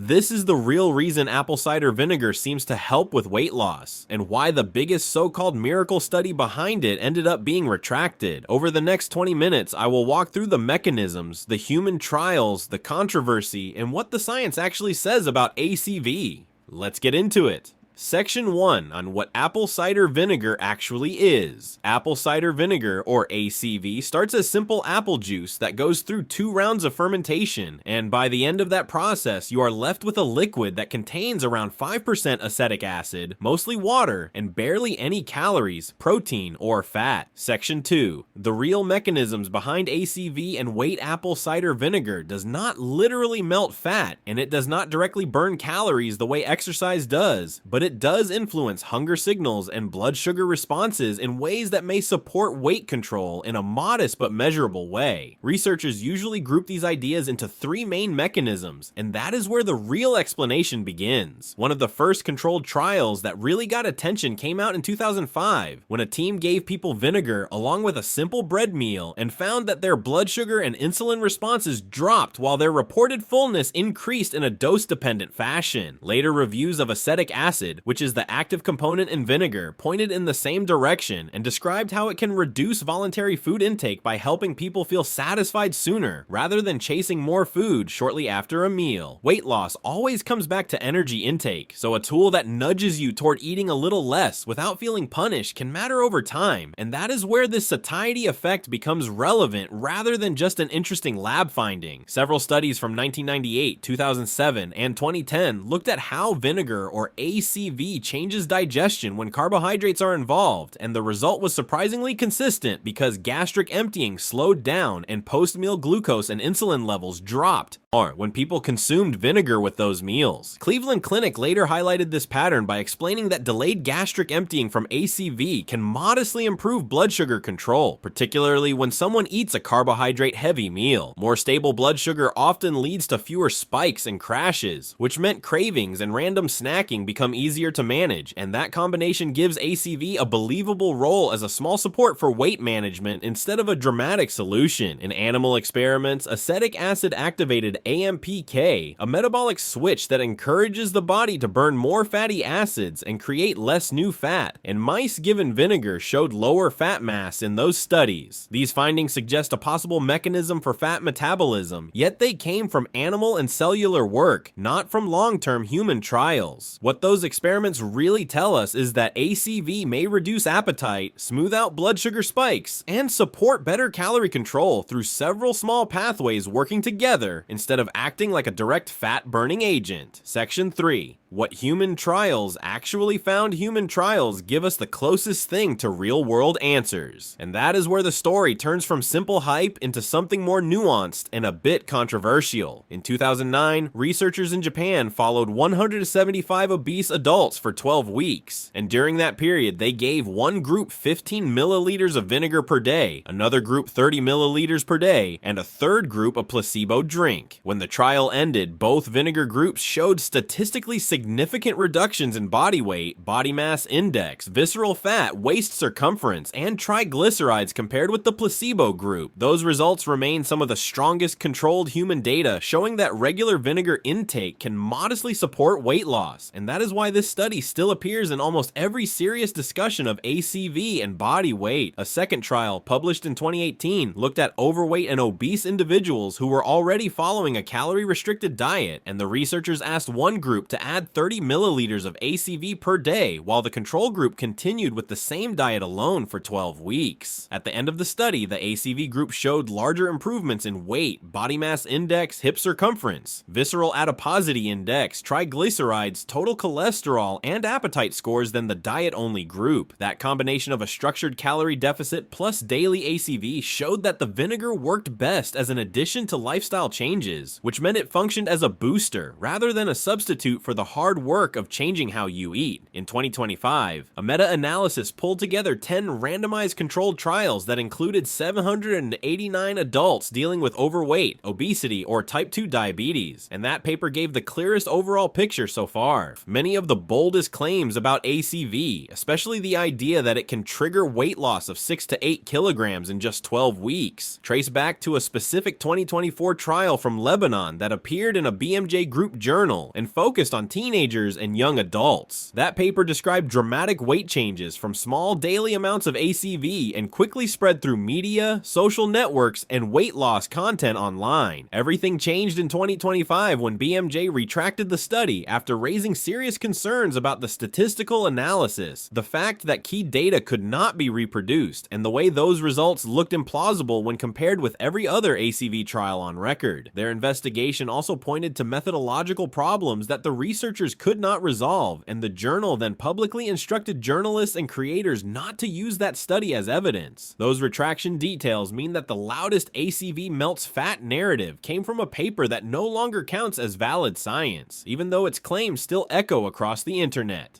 This is the real reason apple cider vinegar seems to help with weight loss, and why the biggest so-called miracle study behind it ended up being retracted. Over the next 20 minutes, I will walk through the mechanisms, the human trials, the controversy, and what the science actually says about ACV. Let's get into it. Section 1 on what apple cider vinegar actually is. Apple cider vinegar, or ACV, starts as simple apple juice that goes through 2 rounds of fermentation, and by the end of that process, you are left with a liquid that contains around 5% acetic acid, mostly water, and barely any calories, protein, or fat. Section 2. The real mechanisms behind ACV and weight apple cider vinegar does not literally melt fat, and it does not directly burn calories the way exercise does, but it does influence hunger signals and blood sugar responses in ways that may support weight control in a modest but measurable way. Researchers usually group these ideas into 3 main mechanisms, and that is where the real explanation begins. One of the first controlled trials that really got attention came out in 2005, when a team gave people vinegar along with a simple bread meal and found that their blood sugar and insulin responses dropped while their reported fullness increased in a dose-dependent fashion. Later reviews of acetic acid, which is the active component in vinegar, pointed in the same direction and described how it can reduce voluntary food intake by helping people feel satisfied sooner, rather than chasing more food shortly after a meal. Weight loss always comes back to energy intake, so a tool that nudges you toward eating a little less without feeling punished can matter over time, and that is where this satiety effect becomes relevant rather than just an interesting lab finding. Several studies from 1998, 2007, and 2010 looked at how vinegar, or ACV, changes digestion when carbohydrates are involved, and the result was surprisingly consistent because gastric emptying slowed down and post-meal glucose and insulin levels dropped when people consumed vinegar with those meals. Cleveland Clinic later highlighted this pattern by explaining that delayed gastric emptying from ACV can modestly improve blood sugar control, particularly when someone eats a carbohydrate-heavy meal. More stable blood sugar often leads to fewer spikes and crashes, which meant cravings and random snacking become easier to manage, and that combination gives ACV a believable role as a small support for weight management instead of a dramatic solution. In animal experiments, acetic acid activated AMPK, a metabolic switch that encourages the body to burn more fatty acids and create less new fat, and mice given vinegar showed lower fat mass in those studies. These findings suggest a possible mechanism for fat metabolism, yet they came from animal and cellular work, not from long-term human trials. What those experiments really tell us is that ACV may reduce appetite, smooth out blood sugar spikes, and support better calorie control through several small pathways working together instead of acting like a direct fat-burning agent. Section 3. What human trials actually found. Human trials give us the closest thing to real-world answers. And that is where the story turns from simple hype into something more nuanced and a bit controversial. In 2009, researchers in Japan followed 175 obese adults for 12 weeks. And during that period, they gave one group 15 milliliters of vinegar per day, another group 30 milliliters per day, and a third group a placebo drink. When the trial ended, both vinegar groups showed statistically significant reductions in body weight, body mass index, visceral fat, waist circumference, and triglycerides compared with the placebo group. Those results remain some of the strongest controlled human data showing that regular vinegar intake can modestly support weight loss, and that is why this study still appears in almost every serious discussion of ACV and body weight. A second trial, published in 2018, looked at overweight and obese individuals who were already following a calorie-restricted diet, and the researchers asked one group to add 30 milliliters of ACV per day, while the control group continued with the same diet alone for 12 weeks. At the end of the study, the ACV group showed larger improvements in weight, body mass index, hip circumference, visceral adiposity index, triglycerides, total cholesterol, and appetite scores than the diet-only group. That combination of a structured calorie deficit plus daily ACV showed that the vinegar worked best as an addition to lifestyle changes, which meant it functioned as a booster rather than a substitute for the hard work of changing how you eat. In 2025, a meta-analysis pulled together 10 randomized controlled trials that included 789 adults dealing with overweight, obesity, or type 2 diabetes, and that paper gave the clearest overall picture so far. Many of the boldest claims about ACV, especially the idea that it can trigger weight loss of 6 to 8 kilograms in just 12 weeks, trace back to a specific 2024 trial from Lebanon that appeared in a BMJ group journal and focused on teenagers and young adults. That paper described dramatic weight changes from small daily amounts of ACV and quickly spread through media, social networks, and weight loss content online. Everything changed in 2025 when BMJ retracted the study after raising serious concerns about the statistical analysis, the fact that key data could not be reproduced, and the way those results looked implausible when compared with every other ACV trial on record. Their investigation also pointed to methodological problems that the researchers could not resolve, and the journal then publicly instructed journalists and creators not to use that study as evidence. Those retraction details mean that the loudest ACV melts fat narrative came from a paper that no longer counts as valid science, even though its claims still echo across the internet.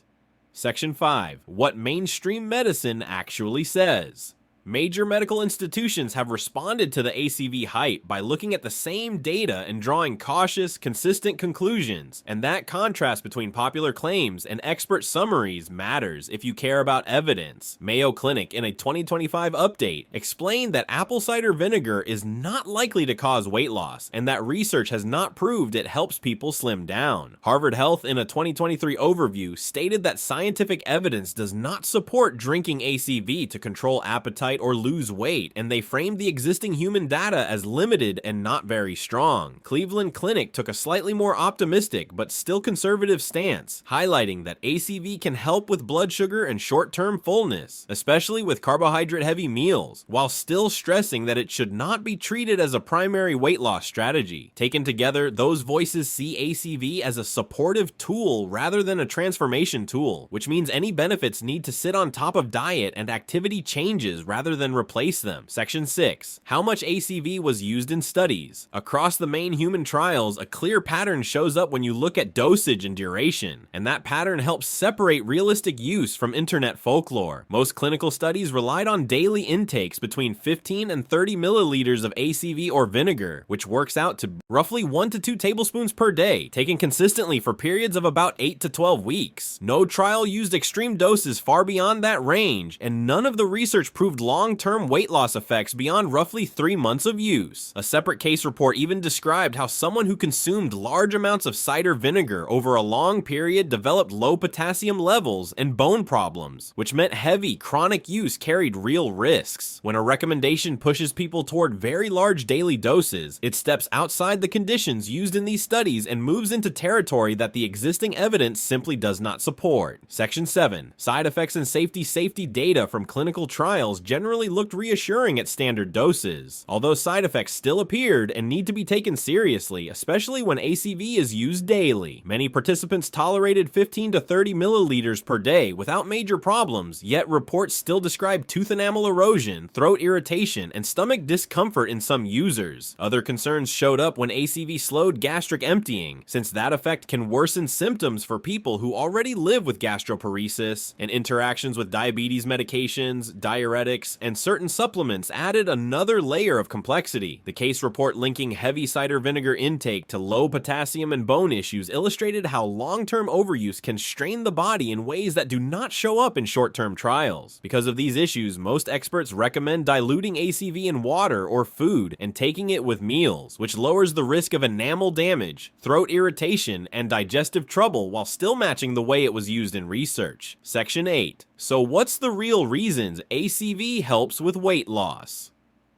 Section 5. What mainstream medicine actually says. Major medical institutions have responded to the ACV hype by looking at the same data and drawing cautious, consistent conclusions, and that contrast between popular claims and expert summaries matters if you care about evidence. Mayo Clinic, in a 2025 update, explained that apple cider vinegar is not likely to cause weight loss, and that research has not proved it helps people slim down. Harvard Health, in a 2023 overview, stated that scientific evidence does not support drinking ACV to control appetite or lose weight, and they framed the existing human data as limited and not very strong. Cleveland Clinic took a slightly more optimistic but still conservative stance, highlighting that ACV can help with blood sugar and short-term fullness, especially with carbohydrate-heavy meals, while still stressing that it should not be treated as a primary weight loss strategy. Taken together, those voices see ACV as a supportive tool rather than a transformation tool, which means any benefits need to sit on top of diet and activity changes rather than replace them. Section 6. How much ACV was used in studies? Across the main human trials, a clear pattern shows up when you look at dosage and duration, and that pattern helps separate realistic use from internet folklore. Most clinical studies relied on daily intakes between 15 and 30 milliliters of ACV or vinegar, which works out to roughly 1 to 2 tablespoons per day, taken consistently for periods of about 8 to 12 weeks. No trial used extreme doses far beyond that range, and none of the research proved long-term weight loss effects beyond roughly 3 months of use. A separate case report even described how someone who consumed large amounts of cider vinegar over a long period developed low potassium levels and bone problems, which meant heavy, chronic use carried real risks. When a recommendation pushes people toward very large daily doses, it steps outside the conditions used in these studies and moves into territory that the existing evidence simply does not support. Section 7. Side effects and safety data from clinical trials generally looked reassuring at standard doses, although side effects still appeared and need to be taken seriously, especially when ACV is used daily. Many participants tolerated 15 to 30 milliliters per day without major problems, yet reports still describe tooth enamel erosion, throat irritation, and stomach discomfort in some users. Other concerns showed up when ACV slowed gastric emptying, since that effect can worsen symptoms for people who already live with gastroparesis, and interactions with diabetes medications, diuretics, and certain supplements added another layer of complexity. The case report linking heavy cider vinegar intake to low potassium and bone issues illustrated how long-term overuse can strain the body in ways that do not show up in short-term trials. Because of these issues, most experts recommend diluting ACV in water or food and taking it with meals, which lowers the risk of enamel damage, throat irritation, and digestive trouble while still matching the way it was used in research. Section 8. So what's the real reasons ACV helps with weight loss?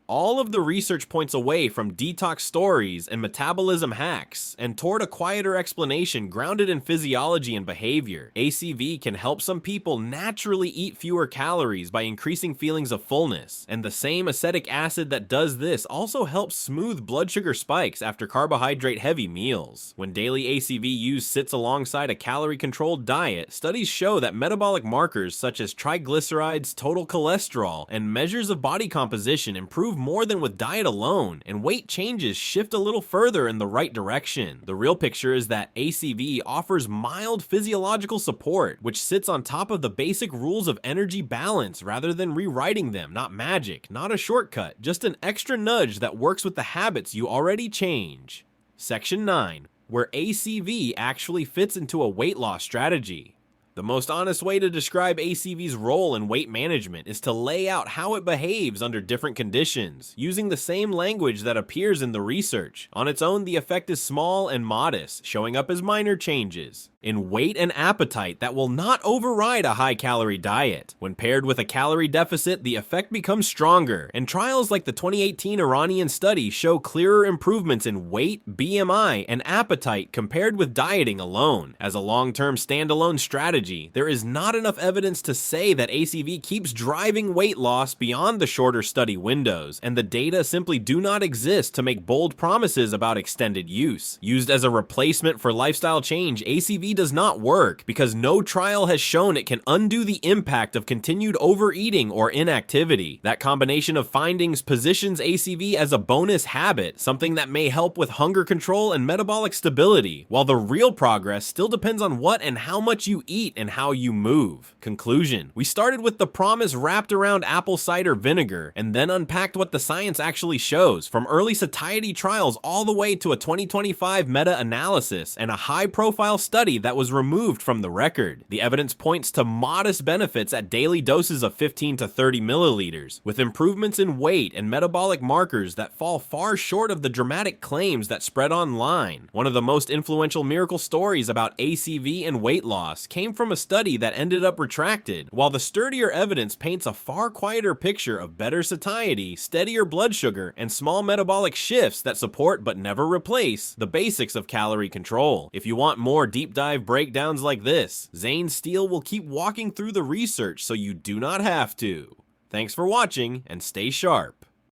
All of the research points away from detox stories and metabolism hacks and toward a quieter explanation grounded in physiology and behavior. ACV can help some people naturally eat fewer calories by increasing feelings of fullness, and the same acetic acid that does this also helps smooth blood sugar spikes after carbohydrate-heavy meals. When daily ACV use sits alongside a calorie-controlled diet, studies show that metabolic markers such as triglycerides, total cholesterol, and measures of body composition improve more than with diet alone, and weight changes shift a little further in the right direction. The real picture is that ACV offers mild physiological support, which sits on top of the basic rules of energy balance rather than rewriting them. Not magic, not a shortcut, just an extra nudge that works with the habits you already change. Section 9. Where ACV actually fits into a weight loss strategy. The most honest way to describe ACV's role in weight management is to lay out how it behaves under different conditions, using the same language that appears in the research. On its own, the effect is small and modest, showing up as minor changes in weight and appetite that will not override a high-calorie diet. When paired with a calorie deficit, the effect becomes stronger, and trials like the 2018 Iranian study show clearer improvements in weight, BMI, and appetite compared with dieting alone. As a long-term standalone strategy, there is not enough evidence to say that ACV keeps driving weight loss beyond the shorter study windows, and the data simply do not exist to make bold promises about extended use. Used as a replacement for lifestyle change, ACV does not work because no trial has shown it can undo the impact of continued overeating or inactivity. That combination of findings positions ACV as a bonus habit, something that may help with hunger control and metabolic stability, while the real progress still depends on what and how much you eat and how you move. Conclusion: we started with the promise wrapped around apple cider vinegar and then unpacked what the science actually shows, from early satiety trials all the way to a 2025 meta-analysis and a high-profile study that was removed from the record. The evidence points to modest benefits at daily doses of 15 to 30 milliliters, with improvements in weight and metabolic markers that fall far short of the dramatic claims that spread online. One of the most influential miracle stories about ACV and weight loss came from a study that ended up retracted, while the sturdier evidence paints a far quieter picture of better satiety, steadier blood sugar, and small metabolic shifts that support but never replace the basics of calorie control. If you want more deep dive breakdowns like this, Zane Steele will keep walking through the research so you do not have to. Thanks for watching, and stay sharp.